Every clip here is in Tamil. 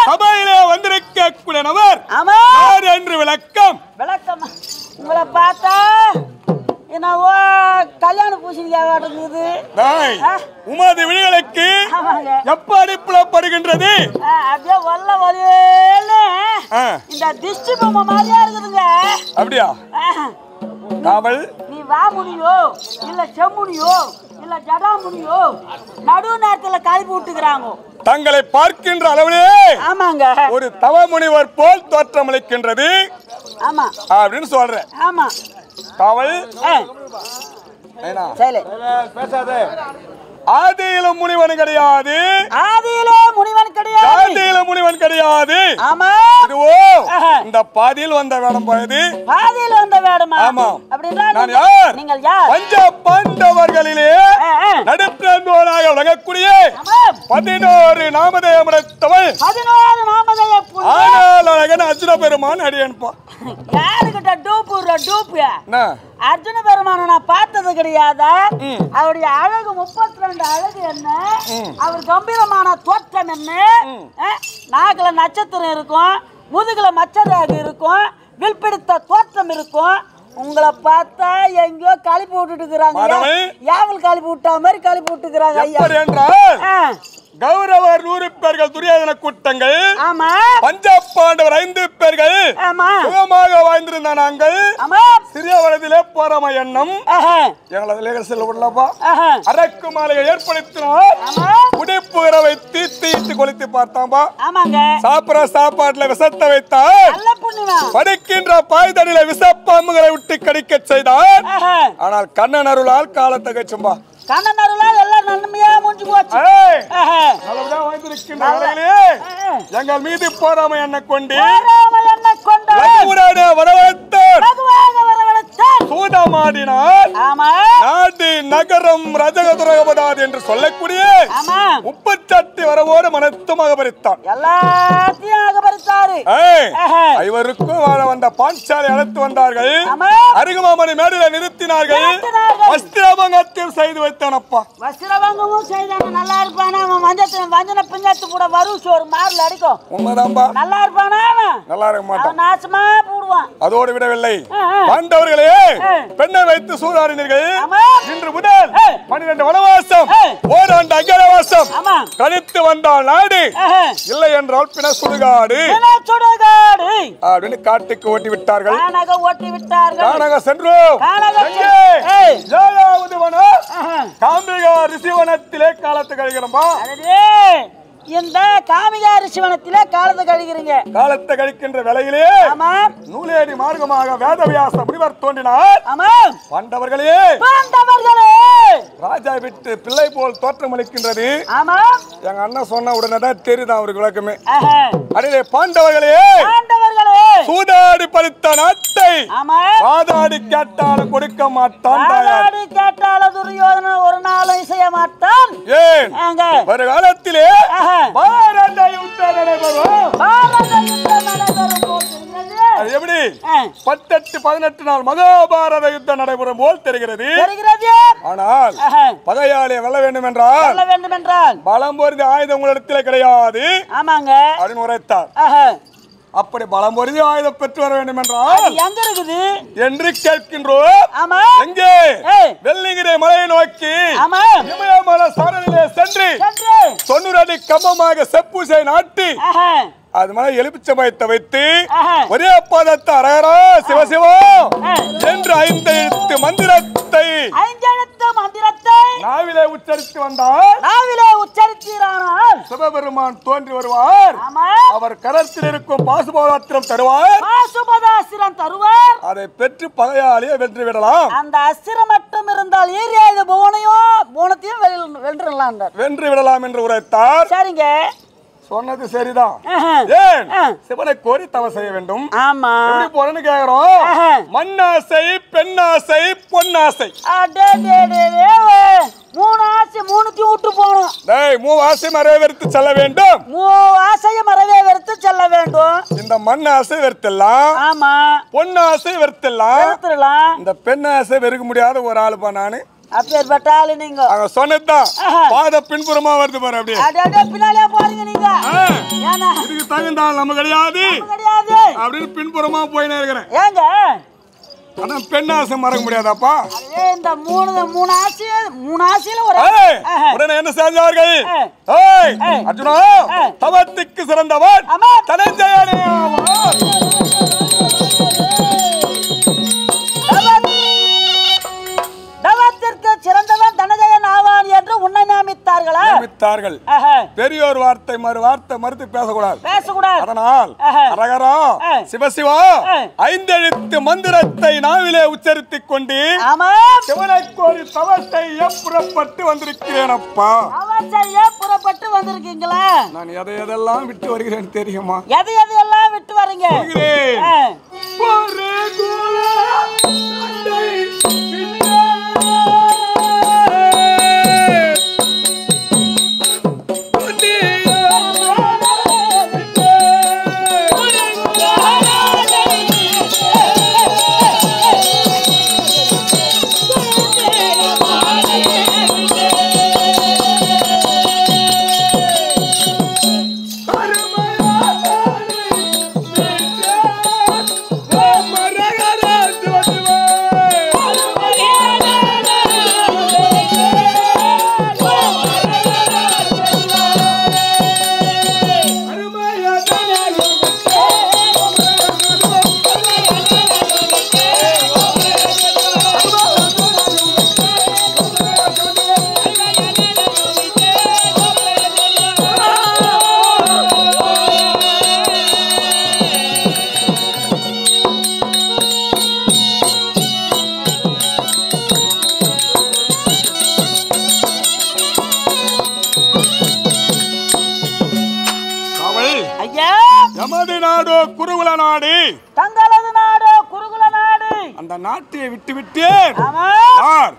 சபையிலே வந்திருக்கக்கூடிய நபர் யார் என்று விளக்கம். விளக்கம் உங்களை பார்த்தா என்னவோ கல்யாண பூசணிக்காக இருக்குது. உமது விழிகளுக்கு எப்படி புலப்படுகின்றது? அப்படியே வல்ல வலியேன்னு இந்த திஷ்டி பொம்மை மாதிரியா இருக்குதுங்க. அப்படியா? காவல் நீ வா முடியோ இல்ல செம்முடியோ இல்ல ஜடா முடியோ நடு நேரத்துல கழிப்பு விட்டுக்கிறாங்க. தங்களை பார்க்கின்ற அளவிலே ஆமாங்க ஒரு தவ முனிவர் போல் தோற்றமளிக்கின்றது. ஆமா அப்படின்னு சொல்றேன். ஆமா காவல் பேசாத. ஆதியிலும் முனிவன் கிடையாது. ஆதியிலே முனிவன் கிடையாது. ஆதியிலும் முனிவன் கிடையாது. ஆமா இதுவோ இந்த பாதியில் வந்த வேடம் போயது. பாதியில் வந்த வேடமா? ஆமா. அப்படினா நான் யார்? நீங்கள் யார்? பஞ்ச பாண்டவர்களிலே நடுப்பேந்தோனாக விளங்கக்கூடிய 11 நாமதேயமுடைத்தவள். 11 நாமதேய புள்ள. ஆனால் அழகன் அர்ஜுன பெருமான் அடியன்பா. யாருக்கிட்ட டூப்பு என்ன? அர்ஜுன பெருமான நான் பார்த்தது கிடையாதா? அவருடைய அழகு 32 அழகு என்ன? அவர் கம்பீரமான தோற்றம் என்ன? நாக்குல நட்சத்திரம் இருக்கும், முதுகுல மச்சராக இருக்கும், வில்பிடித்த தோற்றம் இருக்கும். உங்களை பார்த்தா எங்கயோ கழிப்பு விட்டுட்டு இருக்கிறாங்க. யாவல் கழிப்பு விட்டா மாதிரி கழிப்பு விட்டுக்கிறாங்க. கௌரவர் 100 பேர்கள் துரியோதன கூட்டங்கள். ஆமா. பஞ்ச பாண்டவர் 5 பேர்கள். ஆமா. சுகமாக வாழ்ந்திருந்த நாங்கள் சிறிய வயதிலே போறம எண்ணம் எங்களது செல்ல விடலப்பா. அரக்கு மாலையை ஏற்படுத்தினார். குடிப்புற வைத்து தீட்டு கொளுத்தி பார்த்தாம்பா. சாப்பிட சாப்பாட்டுல விஷத்தை வைத்தார். படிக்கின்ற பாய்தடியில விஷப்பாம்புகளை விட்டு கடிக்க செய்தார். ஆனால் கண்ணன் அருளால் காலத்தை கச்சும்பா. கண்ணன் அருளால் எல்லாம் நன்மையா முடிஞ்சு போச்சு. எங்கள் மீது போராமை என்ன கொண்டு வரவழைத்தார். சூதமாடினால் நாடு நகரம் ரஜகதுரகபதாது என்று சொல்லக்கூடிய 38 வரவோடு மனத்தும் அகபரித்தான். எல்லாத்தையும் அகபரித்தாரு. ஐவருக்கும் வாழ வந்த பாஞ்சாலை அழைத்து வந்தார்கள். அருகுமாமணி மேடையில நிறுத்தினார்கள். வஸ்திரபங்கத்தில் செய்து வைத்தானப்பா. வஸ்திரபங்கமும் செய்தாங்க. நல்லா இருப்பானா அவன் வஞ்சன பிஞ்சத்து கூட வரும் சோறு மார்ல அடிக்கும். உண்மைதான்பா. நல்லா இருப்பானா நல்லா இருக்க மாட்டான். நாசமா போடுவான். அதோடு விடவில்லை. பாண்டவர்களே பெண்ணை வைத்து சூதாடினீர்கள். இன்று முதல் 12 வனவாசம் ஓராண்டு அஞ்ஞானவாசம் கழித்து வந்தால் நாடு இல்லை என்றால் பின சுடுகாடு அப்படின்னு காட்டுக்கு ஓட்டி விட்டார்கள். கானக சென்றோம். ஏழாவது வனம் காம்பிகா ரிஷிவனத்திலே காலத்தை கழிக்கிறோமா? இந்த காமிகா ரிஷிவனத்திலே காலத்தை கழிக்கிறீங்க. காலத்தை கழிக்கின்ற வேளையிலே நூலேடி மார்க்கமாக வேதவியாச முனிவர் தோன்றினார். பாண்டவர்களே ராஜா விட்டு பிள்ளை போல் தோற்றமளிக்கின்றது. எங்க அண்ணன் சொன்ன உடனே தான் தெரியுது அவருக்கு விளக்கமே. அடே பாண்டவர்களே சூதாடி பறித்த நாட்டை வாதாடி கேட்டாலும் கொடுக்க மாட்டான். கேட்டாலும் துரியோதனன் ஒரு நாளும் செய்ய மாட்டான். ஏன் ஒரு காலத்திலே பாரத யுத்தம் நடைபெறும். எப்படி 18 நாள் மகாபாரத யுத்தம் நடைபெறும் போல் தெரிகிறது. ஆனால் பகையாளியை வெல்ல வேண்டும் என்றால் பலம் பொருந்திய ஆயுதம் உங்களிடத்தில் கிடையாது அப்படின்னு உரைத்தார். அப்படி பலம் பொருந்திய ஆயுதம் பெற்று வர வேண்டும் என்றால் எங்க இருக்குது என்று கேட்கின்றோம். எங்கே? வெள்ளிங்கிரி மலையை நோக்கி இமயமலை சாரலிலே சென்று 90 அடி கம்பமாக செப்பூசை நாட்டி அது மேல எலுமிச்சம்பழத்தை வைத்து ஒரே பாதத்தை அரகரா சிவசிவா என்று 5 எழுத்து மந்திரத்தை நாவிலே உச்சரித்து வந்தால் சிவபெருமான் தோன்றி வருவார். அவர் கரத்தில் இருக்கும் பாசுபதாஸ்திரம் தருவார். அதை பெற்று பகையாளியை வென்று விடலாம். அந்த அஸ்திரம் மட்டும் இருந்தால் ஏரியா போனத்தையும் வென்று விடலாம் என்று உரைத்தார். சரிங்க, சொன்னது சரிதான். ஏன் சிவனை கோரி தவம் செய்ய வேண்டும். ஆமா எப்படி போறேன்னு கேக்குறோம். மண்ணாசை பெண்ணாசை பொன்னாசை 3 ஆசை 3த்தையும் விட்டு போகணும். 3 ஆசை மறைய வெறுத்து செல்ல வேண்டும். 3 ஆசையை மறைய வெறுத்து செல்ல வேண்டும். இந்த மண் ஆசை வெறுத்தலாம். ஆமா பொன்னாசை வெறுத்தலாம். இந்த பெண் ஆசை வெறுக்க முடியாத ஒரு ஆளுப்பா நானு. அப்பேற்பட்டாலும் நீங்க அங்க சொன்னதுதான் பாத பின்புறமா வருது பாரு. அப்படியே பின்னாலே போறீங்க நீங்க. இதுக்கு தகுந்தால் நம்ம கிடையாது அப்படின்னு பின்புறமா போயினே இருக்கிறேன். ஏங்க ஆனா பெண் ஆசை மறக்க முடியாதாப்பா? இந்த 3 ஆசையில ஒரு உடனே என்ன செஞ்சார்கள்? அர்ஜுனா தவத்துக்கு சிறந்தவன் தனஞ்சயனே ஆவான். சிறந்தவன் தனஜயன் ஆவான் என்று உன்னை நியமித்தார்கள். பெரியோர் வார்த்தை மறு வார்த்தை மறுத்து பேசக்கூடாது. அதனால் அரகரா சிவசிவா 5 எழுத்து மந்திரத்தை நாவிலே உச்சரித்துக் கொண்டு சிவனை கோரி தவத்தை புறப்பட்டு வந்திருக்கிறேன். அப்பா புறப்பட்டு வந்திருக்கீங்களா? நான் எதையெல்லாம் விட்டு வருகிறேன் தெரியுமா? எதையெல்லாம் விட்டு வரீங்க? நாட்டை விட்டு விட்டேன். ஆமா. யார்?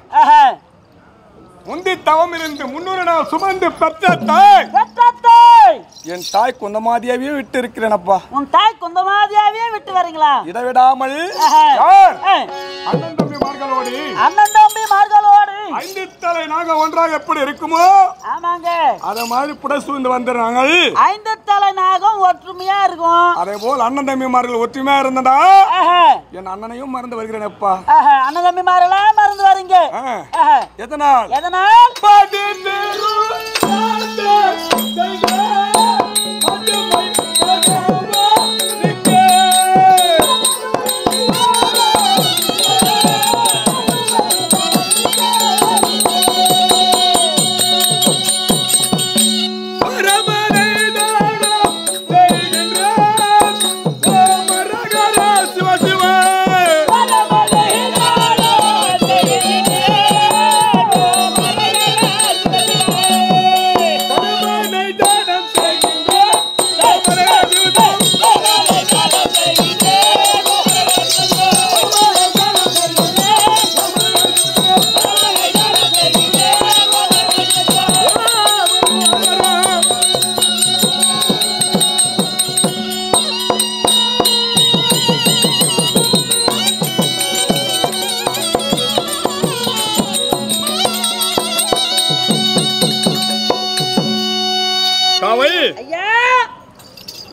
முந்தி தவம் இருந்து 300 நாள் சுமந்து பெற்ற தாய். என் தாய் குந்தமாதியாவே விட்டு இருக்கிறேனப்பா. உன் தாய் குந்தமாதியாவே விட்டு வரீங்களா? இடவிடாமல் யார்? அண்ணன் தம்பி மார்களோடு 5 தலை நாங்க ஒன்றாக எப்படி இருக்குமோ ஆமாங்க அத மாதிரி புட சூழ்ந்து வந்துடுறாங்க. 5 தலை நாகம் ஒற்றுமையா இருக்கும். அதே போல் அண்ணன் தம்பிமார்கள் ஒற்றுமையா இருந்ததா என் அண்ணனையும் மறந்து வருகிறேனப்பா. அண்ணன் தம்பிமாரெல்லாம் மறந்து வரீங்க. எதனால்? எதனால்?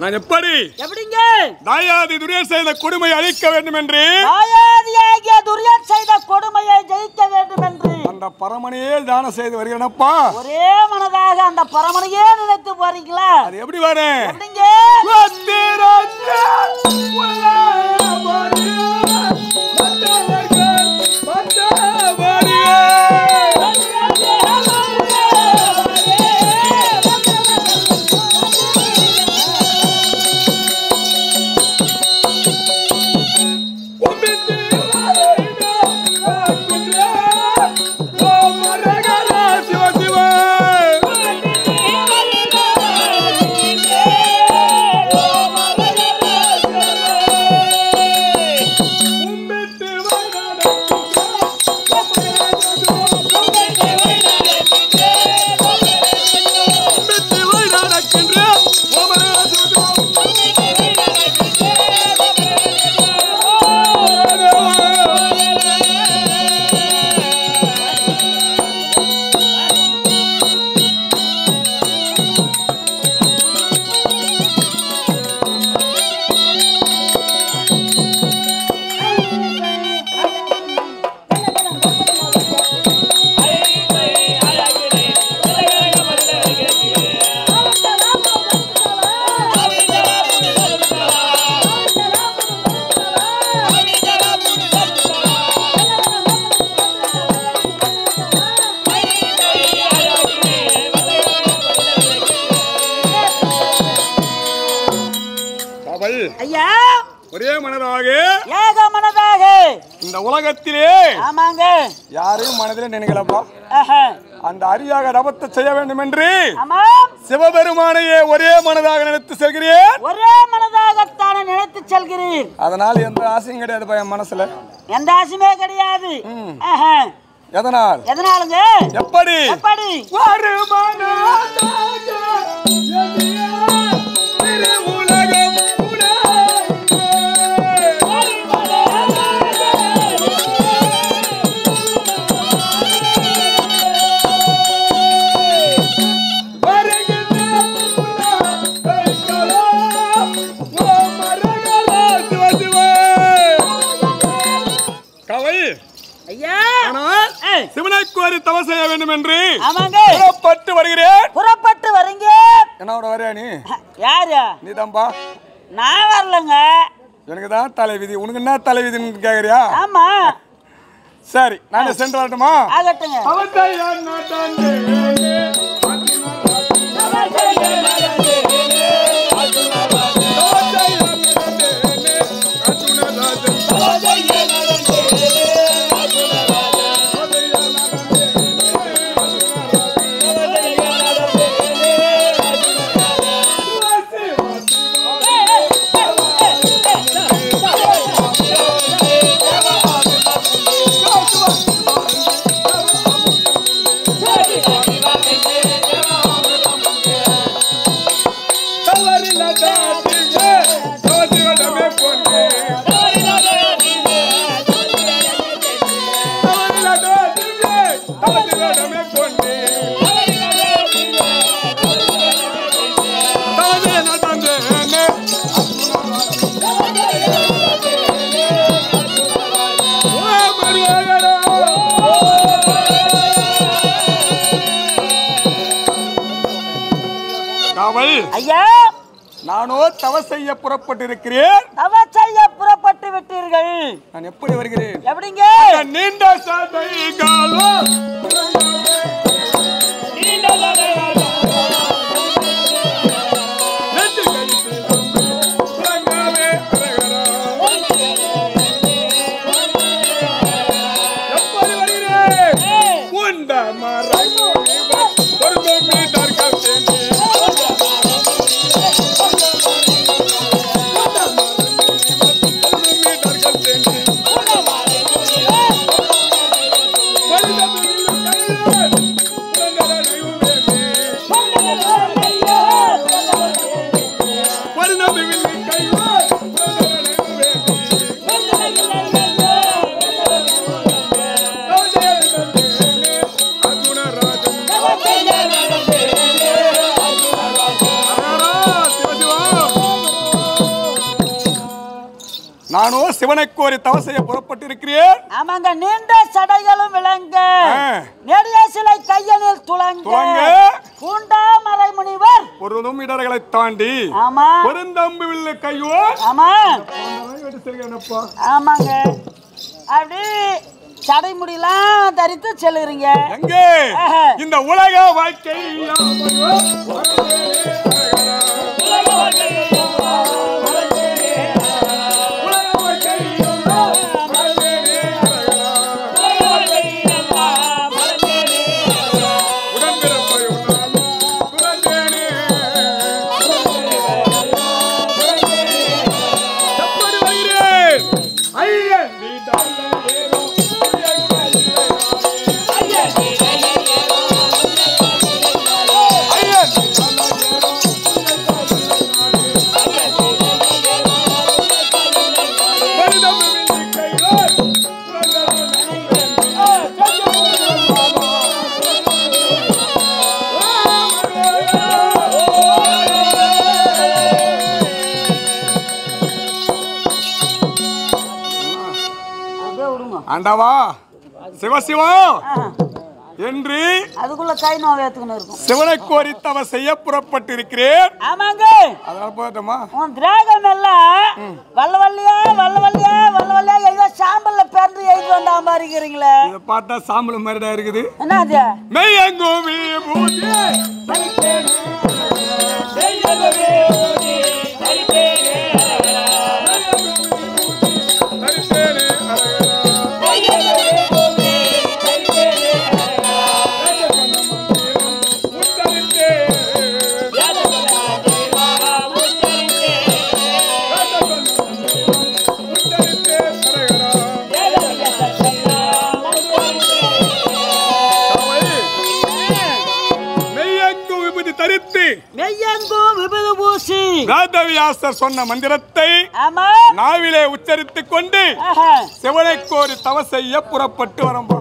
நான் எப்படிங்க தாயாதி துரியன் செய்த கொடுமையை அழிக்க வேண்டும் என்று தாயாதியாகிய துரியன் செய்த கொடுமையை ஜெயிக்க வேண்டும் என்று அந்த பரமனையே தானம் செய்து வருகிறேனப்பா. ஒரே மனதாக அந்த பரமனையே நினைத்து போறீங்களா? அது எப்படி வரேன்? எப்படிங்க? ஒரே மனதாக ஏக மனதாக இந்த உலகத்திலே ஆமாங்க யாரையும் மனதில் நினைக்கலப்பா. அந்த அரியாக தபத்தை செய்ய வேண்டும் என்று சிவபெருமானையே ஒரே மனதாக நினைத்து செல்கிறேன். ஒரே மனதாகத்தானே நினைத்து செல்கிறேன். அதனால் எந்த ஆசையும் கிடையாது என் மனசுல. எந்த ஆசையுமே கிடையாது. எதனால்? எதனாலுங்க? எப்படி? எப்படி? ஒரு மனதாக சிவனை கோரி தவம் செய்ய வேண்டும் என்று புறப்பட்டு வருகிறேன். புறப்பட்டு வரீங்க? என்னோட வரையா நீ? யாரு? நீ தான்பா. நான் வரலங்க. எனக்கு தான் தலைவிதி. உனக்கு என்ன தலைவிதின்னு கேக்குறியா? ஆமா. சரி நானே சென்று வரட்டுமா? ஆகட்டுங்க. காவல் ஐயா நானோ தவ செய்ய புறப்பட்டிருக்கிறேன். தவ செய்ய புறப்பட்டு விட்டீர்கள். நான் எப்படி வருகிறேன்? எப்படிங்க? நீண்ட சதை காலம் நானோ சிவனை கோரி தவ செய்ய புறப்பட்டிருக்கிறேன். ஆமாங்க, நீண்ட சடைகளும் விளங்க, நெடிய சிலை கையனில் துளங்க, பூண்டா மறை முனிவர் பொருந்தும் இடர்களை தாண்டி பொருந்தம்பு வில்லு கையோ. ஆமா ஆமாங்க, அப்படி சடை முடியெல்லாம் தரித்து செல்லுறீங்க. எங்கே இந்த உலக வாழ்க்கை ஆண்டவா சிவசிவா என்று அதுக்குள்ள கை நோய் ஏத்துக்கின்னு இருக்கும். சிவனை கோரி தவ செய்ய புறப்பட்டிருக்கிறேன். ஆமாங்க, அதனால போட்டோமா உன் திராகம் எல்லாம் வல்லவல்லியா வல்லவல்லியா வல்லவல்லியா ஏதோ சாம்பல்ல பேர்ந்து எழுதி வந்தா மாதிரி இருக்கிறீங்களே. இதை பார்த்தா சாம்பல் மாதிரிடா இருக்குது. என்ன அது? மெய்யங்கோவி பூஜை வேதவியாசர் சொன்ன மந்திரத்தை நாவிலே உச்சரித்துக் கொண்டு சிவனை கோரி தவ செய்ய புறப்பட்டு வரம்போ.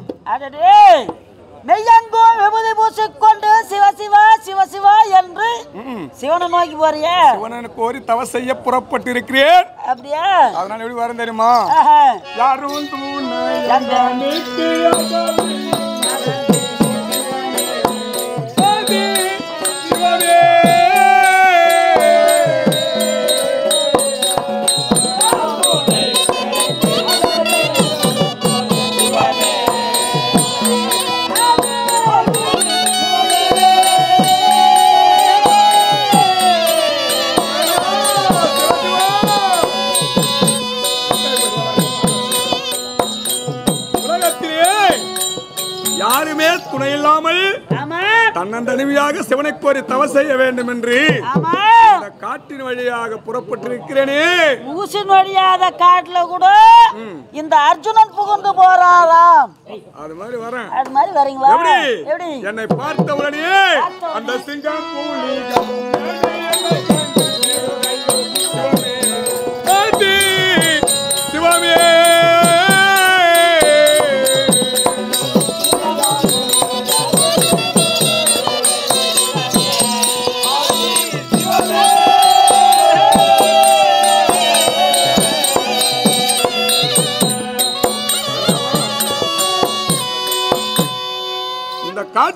மெய்யங்கோ விபூதி பூசிக்கொண்டு சிவசிவா சிவசிவா என்று சிவனை நோக்கி போறிய. சிவனை கோரி தவ செய்ய புறப்பட்டிருக்கிறேன். அப்படியா? அதனால எப்படி வரும் தெரியுமா? யாரும் யாருமே துணை இல்லாமல் தன்னந்தனிமையாக சிவனை கோரி தவ செய்ய வேண்டும் என்று காட்டின் வழியாக புறப்பட்டிருக்கிறேனே. ஊசின் வழியாக காட்டுல கூட இந்த அர்ஜுனன் புகுந்து போறாராம். அது மாதிரி வரேன். அது மாதிரி வரீங்களா? எப்படி? என்னை பார்த்தவுடனே அந்த சிங்கம் சிவாமே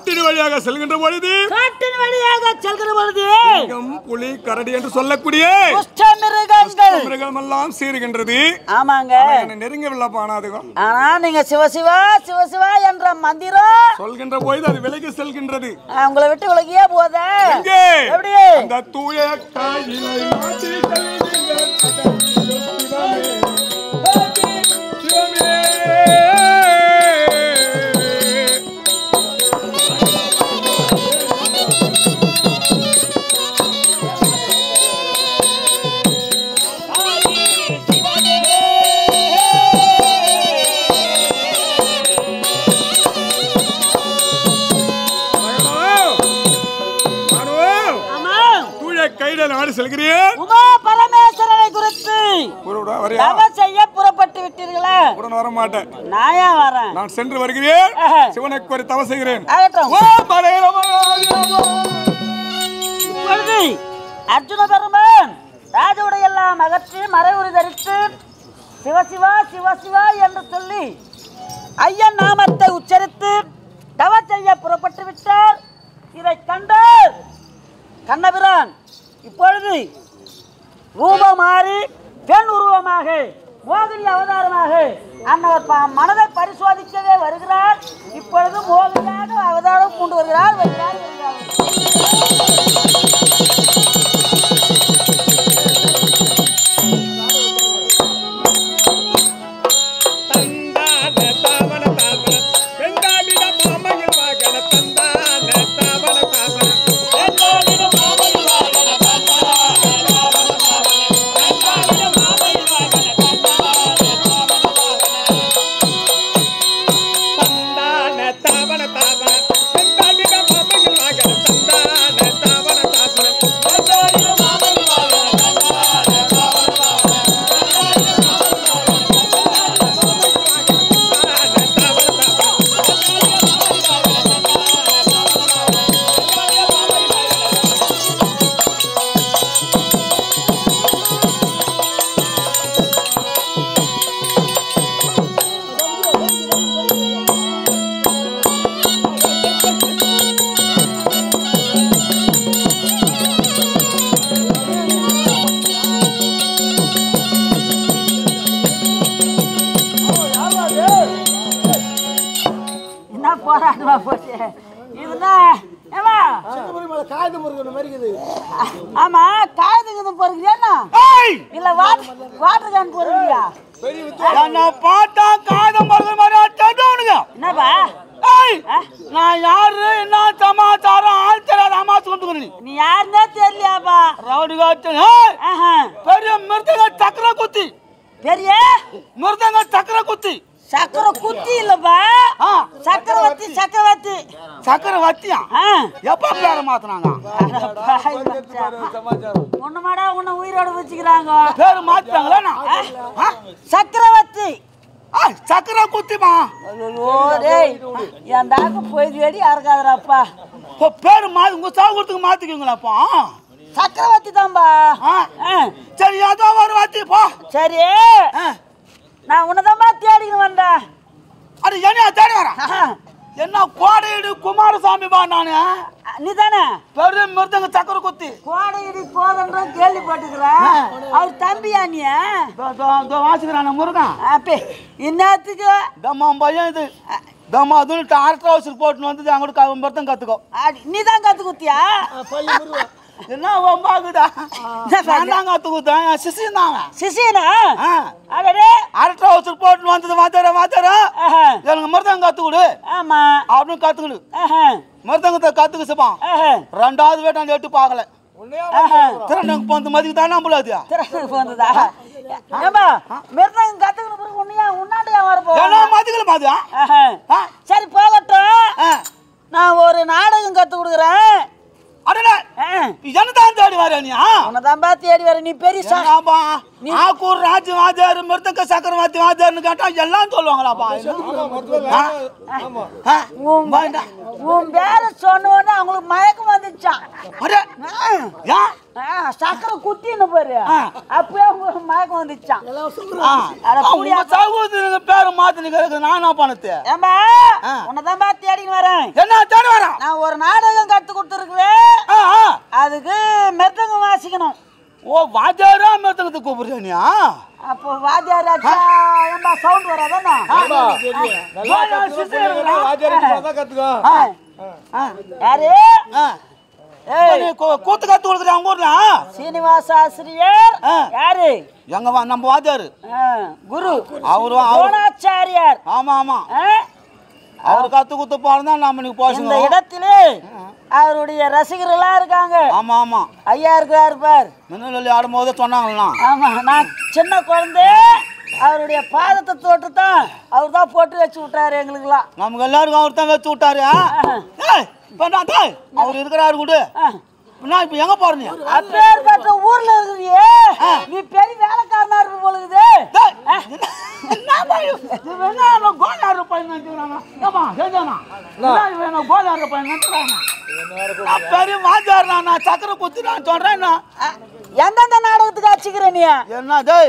காட்டின் வழியாக செல்கின்ற பொழுது சிங்கம், புலி, கரடி என்று சொல்லக்கூடிய மிருகம் எல்லாம் சீருகின்றது. ஆமாங்க, நெருங்கவில்லப்பா. ஆனா நீங்க சிவசிவா சிவசிவா என்ற மந்திரம் சொல்கின்ற பொழுது அது விலகி செல்கின்றது. உங்களை விட்டு விலகியே போத எப்படி அந்த தூய காயிலை மாட்டி செல்கிறேன். உமா பரமேஸ்வரனை குறித்து தவம் செய்ய புறப்பட்டு விட்டீர்களா? உடன் வர மாட்டேன். நான் ஏன் வரேன்? நான் சென்று வருகிறேன். சிவனுக்கு ஒரு தவம் செய்கிறேன். இப்பொழுது அர்ஜுன பெருமான் ராஜவுடையெல்லாம் அகற்றி மறைவுரை தரித்து சிவசிவா சிவசிவா என்று சொல்லி ஐயன் நாமத்தை உச்சரித்து தவம் செய்ய புறப்பட்டு விட்டார். இதை கண்டார் கண்ணபிரான் இப்பொழுது ரூபம் மாறி பெண் உருவமாக மோகினி அவதாரமாக அன்னவர் மனதை பரிசோதிக்கவே வருகிறார். இப்பொழுது மோகினியாக அவதாரம் கொண்டு வருகிறார். ஆமா காயத்துக்கு போறீங்களா இல்ல வாட்டர் கேன் போறீங்களா? பாட்டா காதம் போறது மாதிரி என்னப்பா நான் யாரு என்ன சமாச்சாரம் ஆள் தெரியாத அம்மா சொல்லுங்க. நீ யாருன்னே தெரியலையாப்பா? ரவுடி காட்டு பெரிய மிருதங்க சக்கர குத்தி. பெரிய மிருதங்க சக்கர குத்தி. சக்கர குத்தி இல்லப்பா, சக்கரவர்த்தி. சக்கரவர்த்தி சக்கரவர்த்தியா? எப்ப பேர மாத்தினாங்க? ஒண்ணுமாடா உன்னை உயிரோட வச்சுக்கிறாங்க. பேரு மாத்திட்டாங்களா? சக்கரவர்த்தி சக்கர குத்திமா. என் டாக்கு போய் வெடி அறக்காதராப்பா. பேரு மாத்தி உங்க சாகுறதுக்கு மாத்திக்குங்களாப்பா? சக்கரவர்த்தி தான்பா. சரி அதான் ஒரு வாத்தி போ. சரி நான் உன்னதான்பா தேடிக்கிட்டு வந்தேன். அது என்ன தேடி வரேன்? என்ன கோடையீடு குமாரசாமி பா நானு. நீ தானே பெரிய மிருதங்க சக்கர குத்தி. கோடையீடு கோதன்ற கேள்விப்பட்டுக்கிறேன். அவர் தம்பியா நீ? வாசிக்கிறான முருகன். இன்னத்துக்கு தம்மா பையன் இது தம்மா அதுன்னு டாக்டர் ஹவுஸ் போட்டுன்னு வந்து அங்கிட்ட மிருதம் கத்துக்கோ. நீ தான் கத்து குத்தியா? என்ன ஒம்பாக்குதா? நான் கத்து குத்தேன். சிசின் தான். சிசினா? அரட்டை ஹவுஸ் போட்டுன்னு வந்தது மாத்தார எனக்கு மிருதம் கத்து கொடு. ஆமா அப்படின்னு கத்துக்கடு. மிருதங்கத்தை கத்துக்க சிப்பான். ரெண்டாவது வேட்டாண்டு எட்டு பார்க்கல. திறனுக்கு போந்த மதிக்கு தானே நம்பலாது. திறனுக்கு போந்ததா? மிருதங்க கத்துக்கணும் பிறகு உன்னையா உன்னாண்டையா வரப்போ? மதிக்கல மாதியா? சரி போகட்டும். நான் ஒரு நாடகம் கத்து கொடுக்குறேன். என்னதான் தேடி வர நீ? உன்னதான்பா தேடி வர. நீ பெரிய ஆக்கூர் ராஜ் வாஜார் மிருதங்க சக்கரவர்த்தி வாஜார்னு கேட்டா எல்லாம் சொல்லுவாங்களாப்பா. உன் பேர சொன்னோன்னு அவங்களுக்கு மயக்கம் வந்துச்சு. வந்துச்சான். அடே யா சக்கரை குத்தின்னு பாரு. அப்பவே மயக்கம் வந்துச்சான். உங்க சகோதரங்க பேரை மாத்தினுக்கு நான் என்ன பண்ணது? ஏம்பா உன்னதான் பா தேடின்னு வரேன். என்ன தேடி வரேன்? நான் ஒரு நாடகம் கத்து கொடுத்துருக்குறேன். அதுக்கு மெருதங்கம் வாசிக்கணும். ஓ வாத்தியாரா மெருதங்கத்துக்கு கூப்பிடுறியா? அப்போ வாத்தியார் ஆச்சா ஏம்பா சவுண்ட் வராதானே? யாரு கூத்து கத்து கொடுக்குறேன் அவங்க ஊர்ல. சீனிவாச ஆசிரியர். யாரு? எங்க நம்ம வாத்தியாரு குரு அவரு துரோணாச்சாரியார். ஆமா ஆமா அவரு கத்து குத்து பாருந்தா நாம நீங்க போய் இந்த இடத்திலே அவருடைய ரசிகர்களா இருக்காங்க. ஆமா ஆமா ஐயா இருக்கிறாரு பார். மின்னல் ஆடும்போது சொன்னாங்களா? ஆமா நான் சின்ன குழந்தை அவருடைய பாதத்தை தொட்டு தான் அவர் தான் போட்டு வச்சு விட்டாரு எங்களுக்குலாம். நமக்கு எல்லாருக்கும் அவர் தான் வச்சு விட்டாரு. அவர் இருக்கிறாரு கூட. நான் இப்ப எங்க போறீங்க? அப்பேற்பட்ட ஊர்ல இருக்கிறியே நீ பெரிய வேலைக்காரனா இருப்ப போலுக்குது. பெரிய வாத்தியார் நான் சக்கரை குத்தி நான் சொல்றேன். எந்தெந்த நாடகத்துக்கு அச்சுக்கிற நீ? என்னது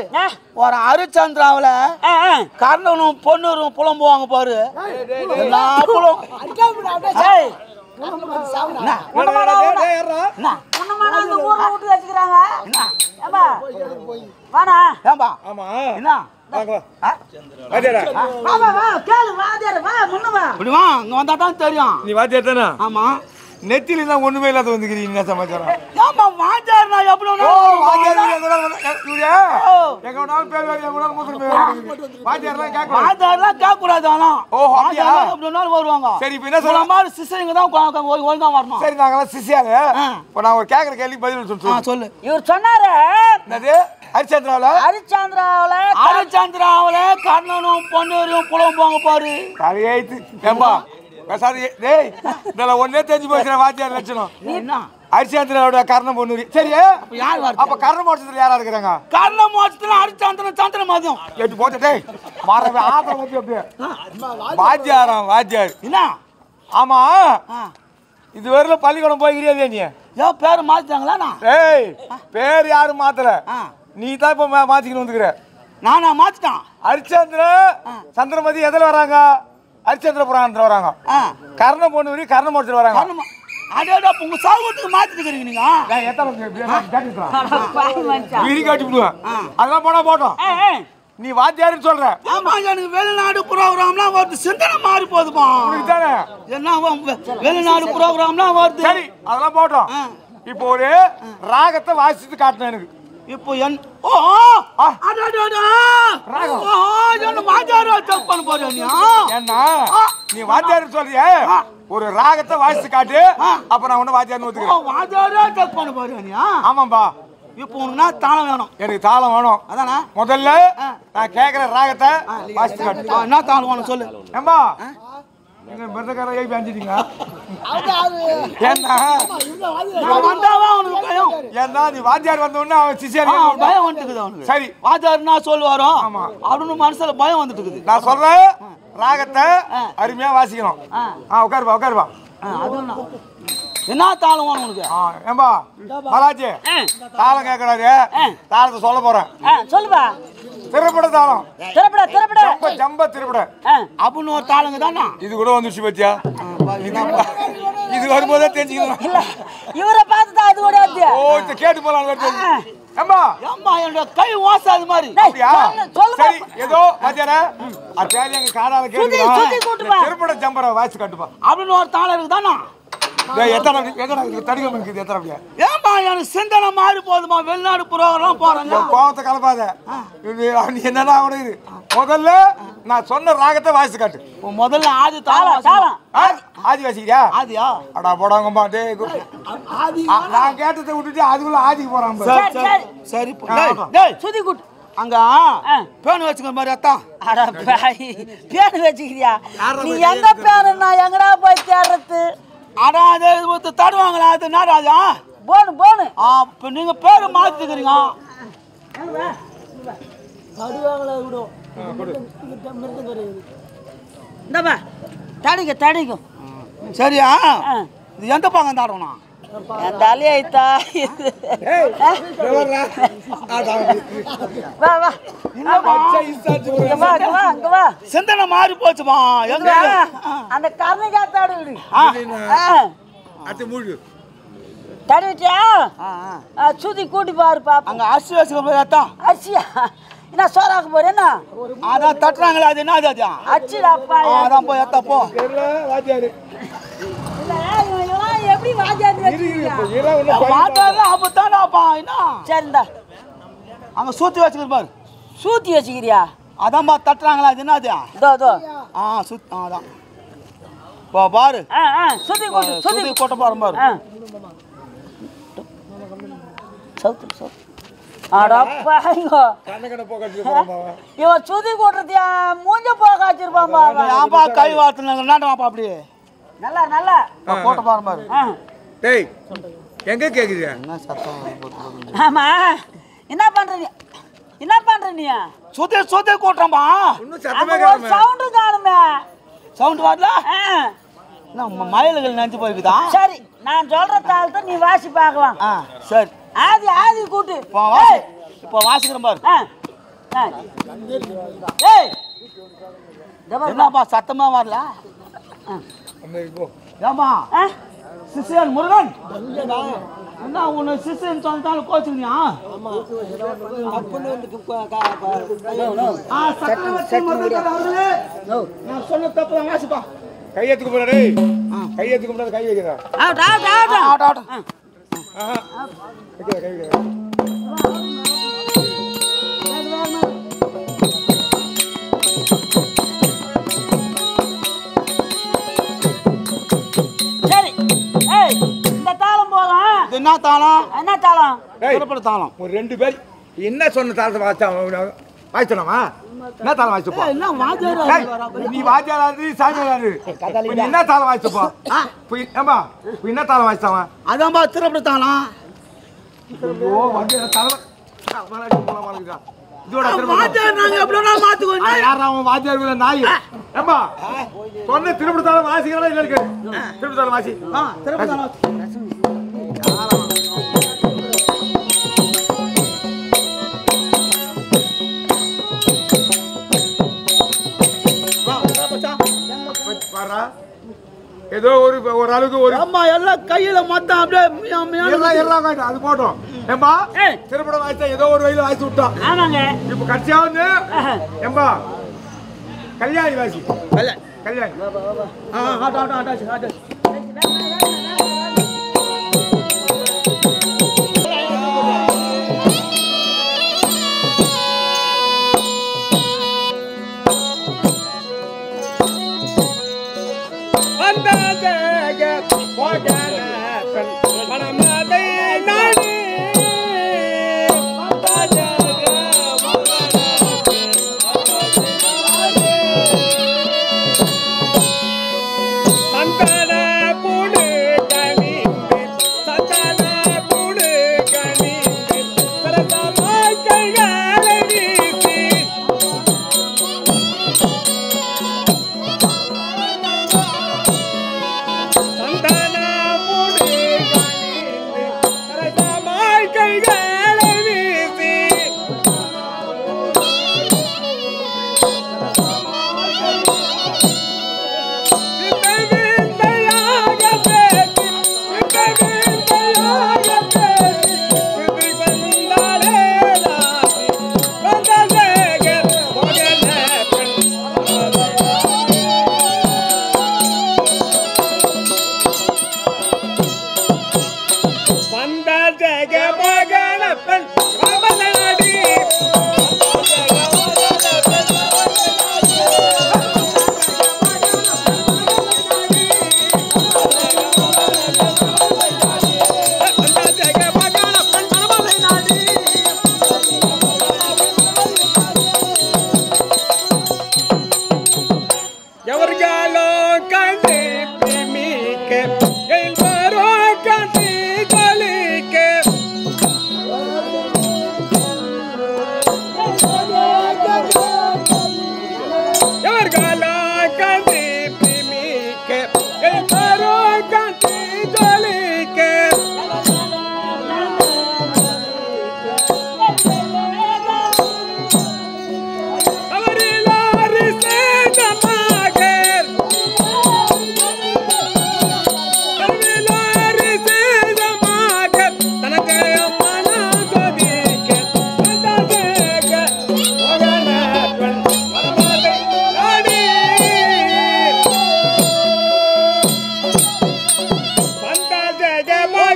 ஒரு ஹரிச்சந்திராவில கர்ணனும் பொண்ணுரும் புலம்புவாங்க பாரு. தெரியும் நீ வாத்தியார் தானே? ஆமா நெத்தில தான் ஒண்ணுமே இல்லாத வந்துக்கிறீங்க சமாச்சாரம். வாத்தியார் நான் எப்படி வருவாங்க. சரி இப்ப என்ன சொல்ல சிசிங்க தான் ஒழுங்கா வரணும். சரி நாங்கெல்லாம் சிசியாங்க. இப்ப நான் ஒரு கேக்குற கேள்வி பதில் சொல்லு. இவர் சொன்னாரு என்னது ஹரிச்சந்திராவில கர்ணனும் பொன்னூரும் புலம்புவாங்க பாரு. தலையெழுத்து ஏம்பா டேய் இதெல்லாம் ஒன்னே தெரிஞ்சு போச்சுற வாத்தியார் லட்சணம். ஹரிச்சந்திரோட கர்ணம் பொண்ணு. சரி அப்ப கர்ண மோட்சத்துல யாரா இருக்கிறாங்க? கர்ண மோட்சத்துல ஹரிச்சந்திரன் சந்திர மதியம் எட்டு போட்டு டேய் மாறவே ஆத்திரம் வந்து அப்படியே வாத்தியாரம் வாத்தியார் என்ன? ஆமா இதுவரையில பள்ளிக்கூடம் போய்கிறியா நீ? ஏன் பேர் மாத்திட்டாங்களா? ஏய் பேர் யாரும் மாத்தல, நீ தான் இப்ப மாத்திக்கணும் வந்துக்கிற. நானா மாத்திட்டான்? ஹரிச்சந்திர சந்திரமதி எதுல வராங்க? ஹரிச்சந்திர புராணத்துல வராங்க. கர்ண பொண்ணு கர்ண மோட்சத்துல வராங்க. அடடா உங்க சாகுத்துக்கு மாத்திட்டு இருக்கீங்க நீங்க. அதெல்லாம் போனா போட்டோம். நீ வாத்தியாருன்னு சொல்ற. ஆமா எனக்கு வெளிநாடு ப்ரோக்ராம்லாம் வருது. சிந்தனை மாறி போகுதுமா தானே? என்ன வெளிநாடு ப்ரோக்ராம்லாம் வருது. சரி அதெல்லாம் போட்டோம். இப்போ ஒரு ராகத்தை வாசித்து காட்டணும் எனக்கு. இப்போ என் ஓ நீ வாத்தியாரு சொல்றிய ஒரு ராகத்தை வாசித்து காட்டு. அப்ப நான் ஒண்ணு வாத்தியார்னு ஒத்துக்கிறேன். ஆமாம்பா. இப்போ உனக்கு தாளம் வேணும். எனக்கு தாளம் வேணும். அதானா முதல்ல நான் கேக்குற ராகத்தை வாசித்து காட்டு. என்ன தாளம் வேணும் சொல்லு. ஏம்பா நீங்க மிருதக்கார ஏய் அஞ்சிட்டீங்க. ஏன்னா ஏன்னா நீ வாத்தியார் வந்த உடனே அவன் சிசியார் பயம் வந்துட்டுக்குது அவனுக்கு. சரி வாத்தியார் நான் சொல்லுவாரோ அப்படின்னு மனசுல பயம் வந்துட்டு இருக்குது. நான் சொல்றேன் ராகத்தை அருமையா வாசிக்கணும். உட்காருப்பா உட்காருப்பா. என்ன தாளம் வேணும் உனக்கு? ஏம்பா பாலாஜி தாளம் கேட்கறாரு. தாளத்தை சொல்ல போறேன். சொல்லுப்பா. திரைப்பட தாளம். திரைப்பட ஜம்ப திரைப்பட அப்படின்னு ஒரு தாளங்க தானே. இது கூட வந்துச்சு பத்தியா? இது வரும்போதே தெரிஞ்சுக்கணும். இவரை பார்த்துதான் அது கூட கேட்டு போலாம். ஏம்பா ஏம்பா என்னோட கை வாசாது மாதிரி. சரி ஏதோ வாத்தியாரா அச்சாரி எங்க காடால கேட்டு திரைப்பட ஜம்பரை வாசி கட்டுப்பா அப்படின்னு ஒரு தாளம் இருக்கு தானே. ஏம்பா எனக்கு சிந்தனை மாறி போதுமா? வெளிநாடு புரோகிராம் போறாங்க. கோவத்தை கலப்பாத. என்னன்னா முதல்ல நான் சொன்ன ராகத்தை வாசி காட்டு. முதல்ல ஆதி தாளம். ஆதி வாசிக்கிறியா? ஆதியா அடா போடாங்கப்பா. நான் கேட்டதை விட்டுட்டு அதுக்குள்ள ஆதிக்கு போறாங்க. சரி சுதி கூட்டு அங்க பேனு வச்சுக்கிற மாதிரி அத்தான். அட பாய் பேனு வச்சுக்கிறியா? நீ எங்க பேனுன்னா எங்கடா போய் தேடுறது? அடா அது தடுவாங்களா? அது என்ன ராஜா? போனு போனு. இப்போ நீங்க பேரு மாத்திக்கிறீங்க. இந்தப்பா தடிக்கும். சரியா? இது எந்த பாங்க தாடணும்? என் தலையாயித்தா வா வா அங்க வா சிந்தனை மாறி போச்சுமா எங்க அந்த கரணை காத்தாடு விடு தடுவிட்டியா சுத்தி கூட்டி பாரு பாப்பா அங்க அரிசி வச்சுக்க அரிசியா என்ன சோறாக்க போற என்ன அதான் தட்டுறாங்களே அது என்ன அது அச்சிடாப்பா அதான் போய் எத்தா போ எப்படி அப்பத்தானாப்பா என்ன சரிந்தா அங்க சூத்தி வச்சுக்கிற பாரு சூத்தி வச்சுக்கிறியா அதான்பா தட்டுறாங்களா அது என்ன அது அதான் போ பாரு சுத்தி கூட்டு சுத்தி கொட்ட பாரு பாரு இவன் சுத்தி கூட்டுறதியா மூஞ்ச போக வச்சிருப்பான்பா கை வாத்துனாங்க நாட்டமாப்பா அப்படி நல்லா நல்லா போட்ட பாரு பாரு டேய் எங்க கேக்குது என்ன சத்தம் ஆமா என்ன பண்ற நீ சுத்தி சுத்தி கூட்டம்பா இன்னும் சத்தமே காணுமே சவுண்ட் காணுமே சவுண்ட் வரல நம்ம மயில்கள் நினைச்சு போய்க்குதா சரி நான் சொல்ற தாளத்தை நீ வாசி பார்க்கலாம் சரி ஆதி கூட்டு இப்போ வாசிக்கிறேன் பாரு என்னப்பா சத்தமா வரல ஏமா சிசியன் முருகன் என்ன உன்னை சிசியன் சொன்னாலும் கோச்சுக்கியா நான் சொன்ன தப்பு தான் வாசிப்பா கையெத்துக்கு போறே கையெத்துக்கு போறது கை வைக்கிறா கை வைக்கிறா சரி இந்த தாளம் போதும் என்ன தாளம் தாளம் ஒரு ரெண்டு பேர் என்ன சொன்ன தாளத்தை வாய்ச்சனமா என்ன தாளம் வாய்ச்சப்பா நீ வாத்தியாராது சாமியாராது என்ன தாளம் வாய்ச்சப்பா ஏம்பா என்ன தாளம் வாய்ச்சாமா அதான்பா திருப்பி தாளம் வாத்தியார் நாய் ஏம்பா சொன்ன திருப்பி தாளம் வாசிக்கிறா இல்ல இருக்கு திருப்பி தாளம் வாசி ஏதோ ஒரு அளவுக்கு ஒரு அம்மா எல்லாம் கையில மொத்தம் அப்படியே எல்லாம் அது போட்டோம் ஏம்பா திருப்படம் வாய்ச்சா ஏதோ ஒரு வயல வாய்ச்சி விட்டோம் இப்ப கட்சியா வந்து ஏம்பா கல்யாணி வாசி கல்யாணி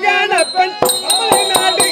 மகன பெண் கமலை நாடி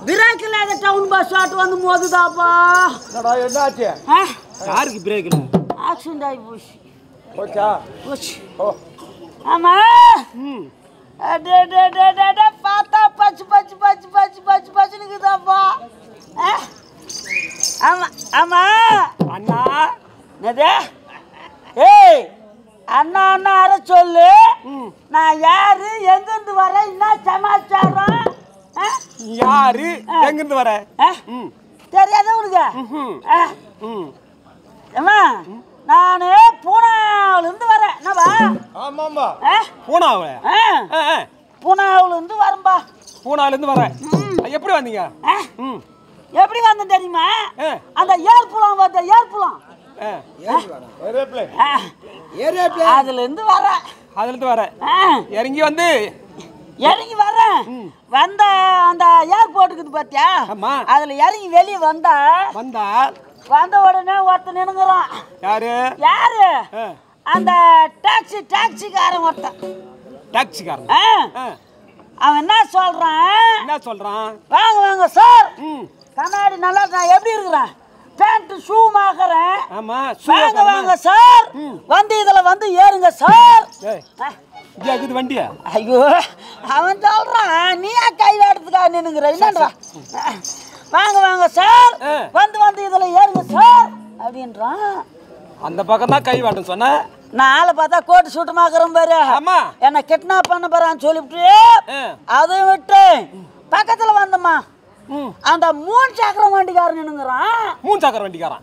பிரேக் இல்லாத டவுன் பஸ் ஆட்டு வந்து மோதுதாப்பா. என்னாச்சு? யாருக்கு பிரேக் இல்லை? ஆக்சிடென்ட் ஆகி போச்சு. போச்சா? போச்சு. ஆமா. பார்த்தா பச்சு பச்சு பச்சு பச்சு பச்சு பச்சுனுக்குதாப்பா. ஆமா ஆமா அண்ணா என்னது? ஏய் அண்ணா அண்ணா அரை சொல்லு. நான் யாரு, எங்கிருந்து வரேன், என்ன சமாச்சாரம்? யாரு எங்கிருந்து வர? தெரியாத உனக்கு? ஏமா நானு பூனாவுல இருந்து வரேன். என்னவா? ஆமாம்பா. பூனாவுல? பூனாவுல இருந்து வரேன்பா. பூனால இருந்து வரேன். எப்படி வந்தீங்க? எப்படி வந்தேன் தெரியுமா? அந்த ஏர்புலம் வருது, ஏர்புலம் அதுல இருந்து வரேன். அதுல இருந்து வரேன். இறங்கி வந்து இறங்கி வரேன். வந்த அந்த ஏர்போர்ட்டுக்கு பாத்தியா? அதுல இறங்கி வெளியே வந்தா வந்த உடனே ஒருத்தன் நின்னுங்கிறான். யாரு? யாரு? அந்த டாக்ஸிக்காரன் ஒருத்தன். டாக்ஸிக்காரன்? அவன் என்ன சொல்றான்? வாங்க வாங்க சார், கண்ணாடி நல்லா நான் எப்படி இருக்கிறேன், பேண்ட் ஷூ மாக்குறேன். வாங்க வாங்க சார், வந்து இதுல வந்து ஏறுங்க சார். வண்டியா? ஐயோ அவன் சொல்றான், நீயா கைவாடுறதுக்காக நின்னுங்கிற. என்னன்றா? வாங்க வாங்க சார், வந்து வந்து இதுல ஏறுங்க சார் அப்படின்றான். அந்த பக்கம் தான் கைவாட்டும் சொன்ன. நான் ஆளை பார்த்தா கோட்டு சூட்டு மாக்குறேன் பாரு. என்ன கிட்னாப் பண்ண போறான்னு சொல்லிவிட்டு அதையும் விட்டு பக்கத்துல வந்தம்மா அந்த 3 சக்கர வண்டிக்காரன் நின்னுங்கிறான். 3 சக்கர வண்டிக்காரன்?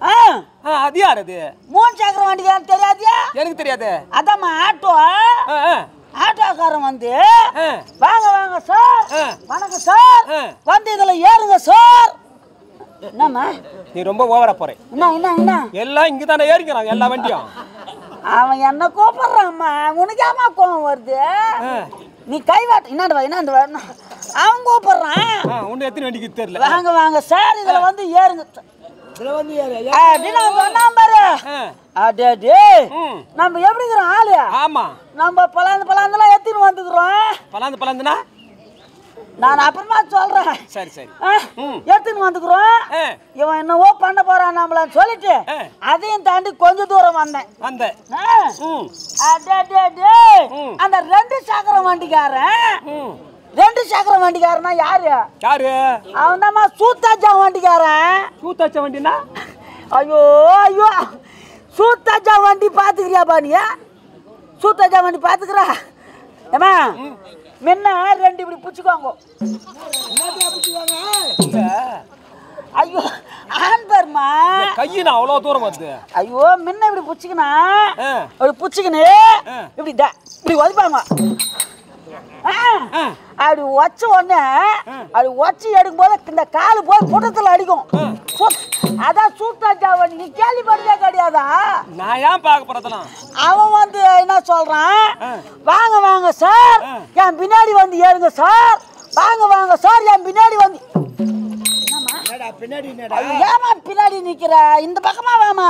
அது யார்? அது 3 சக்கர வண்டிக்காரன் தெரியாதியா? எனக்கு தெரியாது. அதாம்மா ஆட்டோக்காரன் வந்து வாங்க வாங்க சார், வணக்கம் சார், வந்து இதுல ஏறுங்க சார். என்னம்மா நீ ரொம்ப ஓவரா போற. என்ன எல்லாம் இங்க தானே ஏறிக்கிறாங்க எல்லா வண்டியும். அவன் என்ன கூப்பிடுறான்மா, உனக்கு ஏமா கோவம் வருது? நீ கைவாட்டு என்னண்டு அவன் கூப்பிடுறான். உன்னை எத்தனை வண்டிக்கு தெரியல. வாங்க வாங்க சார், இதுல வந்து ஏறுங்க. நம்ம எப்படிங்கிறோம் ஆளு? ஆமா நம்ம பலாந்தெல்லாம் எத்தின்னு வந்துக்கிறோம். பலாந்துனா நான் அப்புறமா சொல்றேன். சரி சரி. எடுத்துன்னு வந்துக்கிறோம். இவன் என்னவோ பண்ண போறான் நம்மளன்னு சொல்லிட்டு அதையும் தாண்டி கொஞ்ச தூரம் வந்தேன். அந்த 2 சக்கர வண்டிக்காரனா யாரு? அவன் தான் சூத்தாச்சா வண்டிக்காரன். சூத்தாச்சா வண்டினா? ஐயோ ஐயோ, சூத்தாச்சா வண்டி பாத்துக்கிறியாப்பா நீ? சூத்தாச்சா வண்டி பாத்துக்கிறா? ஏமா முன்ன 2 இப்படி புடிச்சுக்கோங்க. ஐயோ ஆன்பர்மா கையினா அவ்வளவு தூரம் வந்து. ஐயோ முன்ன இப்படி புடிச்சுக்கனா, அப்படி புடிச்சுக்கனே இப்படி இப்படி ஒதுப்பாங்க. அப்படி வச்ச உடனே அப்படி வச்சு எடுக்கும் போது இந்த காலு போய் புட்டத்துல அடிக்கும். அதான் சூத்தாச்சா வண்டி. நீ கேள்விப்பட்டதே கிடையாதா? நான் ஏன் பார்க்க போறதெல்லாம்? அவன் வந்து என்ன சொல்றான், வாங்க வாங்க சார், என் பின்னாடி வந்து ஏறுங்க சார். வாங்க வாங்க சார், என் பின்னாடி வந்து. ஏமா பின்னாடி நிக்கிற? இந்த பக்கமா வாமா.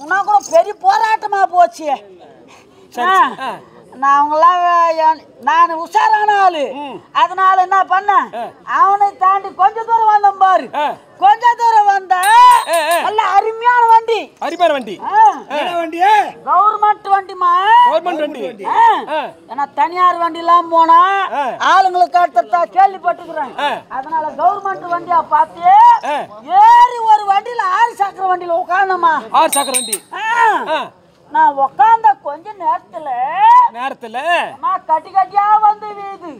உன்னா கூட பெரிய போராட்டமா போச்சு. நான் உஷாரான ஆளு, அதனால என்ன பண்ண, அவனை தாண்டி கொஞ்ச தூரம் வந்தோம் பாரு. கொஞ்ச தூரம் வந்த நல்ல அருமையான வண்டி. கவர்மெண்ட் வண்டிமா. ஏன்னா தனியார் வண்டி எல்லாம் போனா ஆளுங்களுக்கு அடுத்த கேள்விப்பட்டுக்கிறேன். அதனால கவர்மெண்ட் வண்டியா பார்த்து ஏறி ஒரு வண்டியில 6 சக்கர வண்டியில உட்கார்ந்தமா. 6 சக்கர வண்டி. நான் உட்கார்ந்த கொஞ்ச நேரத்துல கட்டி கட்டியா வந்து வீது.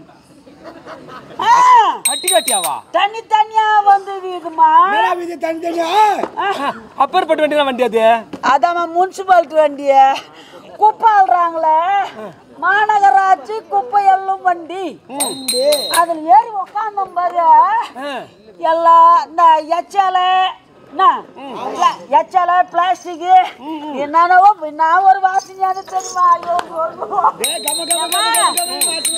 கட்டி கட்டியாவா? தண்ணி தனியா வந்து வீதுமா. தனி தனியா அப்பேற்பட்ட வண்டி தான் வண்டி அது. அதாம்மா முனிசிபாலிட்டி வண்டிய குப்பை அள்ளுறாங்களே மாநகராட்சி குப்பை எல்லும் வண்டி. அதுல ஏறி உக்காந்தோம் பாரு எல்லாம் இந்த எச்சலை எச்சலை பிளாஸ்டிக் என்னவோ நான் ஒரு வாசனையானு தெரியுமா?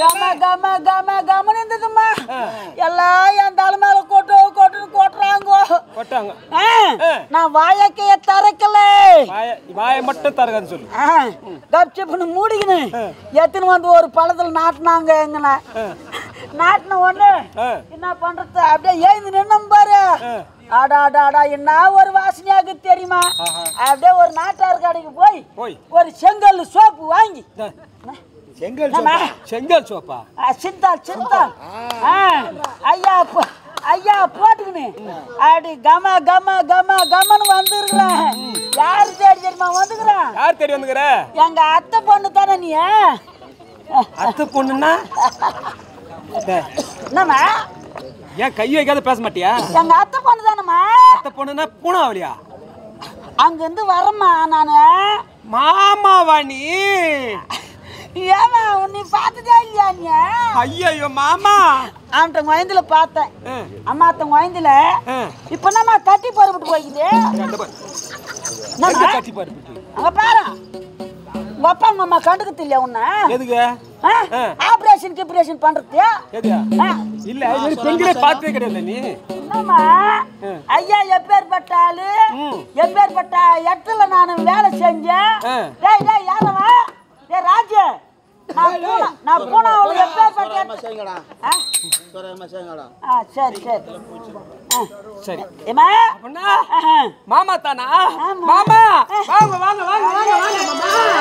கம கம கம கமன்னு இருந்ததுமா. எல்லாம் என் தலை மேல கொட்டுறாங்க. நான் வாயக்கைய திறக்கல. வாயை மட்டும் தரகான்னு சொல்லு. கப்சிப்புன்னு மூடிக்கினு எத்தனை வந்து ஒரு பழத்துல நாட்டினாங்க. எங்கண்ணா நாட்டின ஒண்ணு என்ன பண்றது அப்படியே எழுந்து நின்னும் பாரு. அடாடாடா என்ன ஒரு வாசனையாக தெரியுமா? அப்படியே ஒரு நாட்டார் கடைக்கு போய் ஒரு செங்கல் சோப்பு வாங்கி செங்கல் சோப்பா சிந்தால் சிந்தால் ஐயா போட்டுக்கினு அப்படி கம கம கம கமன்னு வந்துருக்குறேன். யாரு தேடி தெரியுமா வந்துக்கிறேன்? யார் தேடி வந்துக்கிற? எங்க அத்தை பொண்ணு தானே நீ? அத்தை பொண்ணுன்னா என்னம்மா ஏன் கை வைக்காத பேச மாட்டியா? எங்க அத்தை பொண்ணு தானம்மா. அத்தை பொண்ணுன்னா பூனாவலியா? அங்கிருந்து வரமா நானு. மாமாவா நீ? ஏமா நீ பார்த்ததே இல்லையா நீ? ஐயோ மாமா அவன்கிட்ட குழந்தைல பார்த்தேன். அம்மா அத்த குழந்தைல இப்ப என்னம்மா கட்டி போறப்பட்டு போய்க்குது. கட்டி பாரு அங்க பாரு உங்க அப்பா உங்க அம்மா கண்டுக்கிறது இல்லையா உன்ன? எதுக்கு ஆபரேஷன் கிப்ரேஷன் பண்றது? இல்ல பெண்களே பார்த்தே கிடையாது நீ. என்னம்மா ஐயா எப்பேற்பட்ட ஆளு எப்பேற்பட்ட இடத்துல நான் வேலை செஞ்சேன். டேய் டேய் யாரவா? டேய் ராஜு நான் போனா அவளுக்கு எப்பேற்பட்ட சரி சரி சரி ஏமா மாமா தானா? மாமா வாங்க வாங்க வாங்க வாங்க வாங்க மாமா.